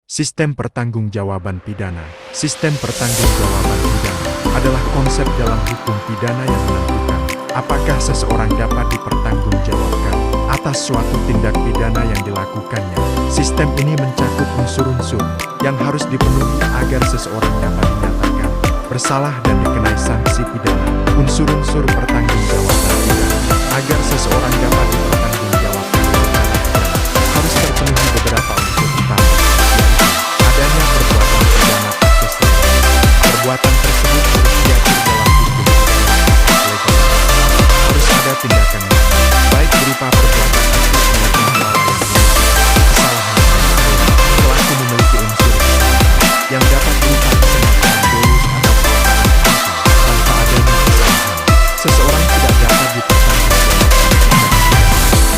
Sistem pertanggungjawaban pidana. Sistem pertanggungjawaban pidana adalah konsep dalam hukum pidana yang menentukan apakah seseorang dapat dipertanggungjawabkan atas suatu tindak pidana yang dilakukannya. Sistem ini mencakup unsur-unsur yang harus dipenuhi agar seseorang dapat dinyatakan bersalah dan dikenai sanksi pidana. Unsur-unsur pertanggungjawaban pidana. Agar seseorang dapat dipertanggungjawabkan perkara pidana, harus terpenuhi beberapa unsur utama. Adanya perbuatan pidana aktus legalitas. Perbuatan tersebut harus diatur dalam hukum legalitas. Harus ada tindakan baik berupa perbuatan aktif maupun kelalaian kesalahan pelaku memiliki unsur yang dapat berupa kesengajaan dolus atau kesalahan tanpa adanya kesalahan. Seseorang tidak dapat dipertanggungjawabkan.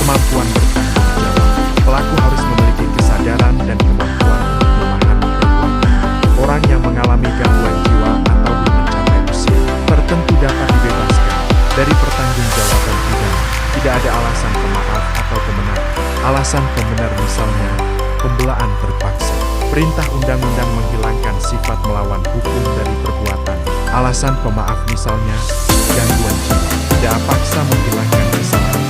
Kemampuan bertanggung jawab. Pelaku harus memiliki kesadaran dan kemampuan orang yang mengalami gangguan jiwa atau belum mencapai usia tertentu dapat dibebaskan dari pertanggungjawaban pidana. Tidak ada alasan pemaaf atau pembenar. Alasan pembenar misalnya pembelaan terpaksa. Perintah undang-undang menghilangkan sifat melawan hukum dari perbuatan. Alasan pemaaf misalnya gangguan jiwa. Tidak paksa menghilangkan kesalahan.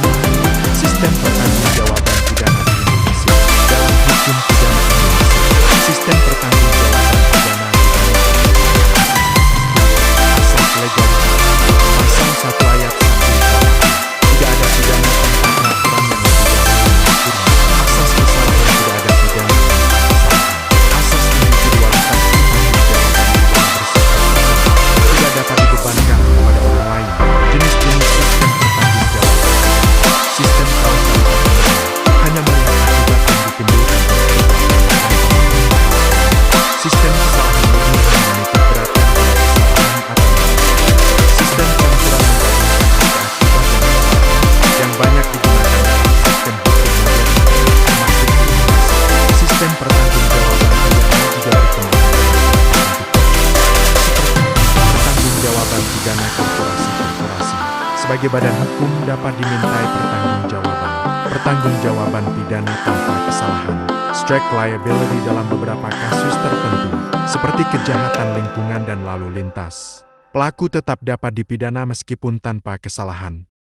Sistem pertanggungjawaban pidana di Indonesia. Dalam hukum pidana Indonesia, sistem pertanggungjawaban pidana asas legalitas. Pasal 1 ayat 1 tidak ada pidana tanpa peraturan yang lebih jauh. Asas kesalahan tidak ada pidana tanpa kesalahan. Asas individualitas pertanggungjawaban pidana bersifat tidak dapat dibebankan kepada orang lain. Jenis-jenis sistem pertanggungjawaban. Sistem kausalitas hanya melihat akibat yang ditimbulkan oleh perbuatan. Sistem kesalahan murni hanya menitik beratkan pada kesalahan atau sistem campuran menggabungkan akibat yang banyak digunakan dalam sistem hukum modern termasuk di Indonesia. Sistem pertanggungjawaban pidana juga dikembangkan seperti pertanggungjawaban pidana korporasi-korporasi. Sebagai badan hukum dapat dimintai pertanggungjawaban pidana tanpa kesalahan, strict liability dalam beberapa kasus tertentu, seperti kejahatan lingkungan dan lalu lintas. Pelaku tetap dapat dipidana meskipun tanpa kesalahan.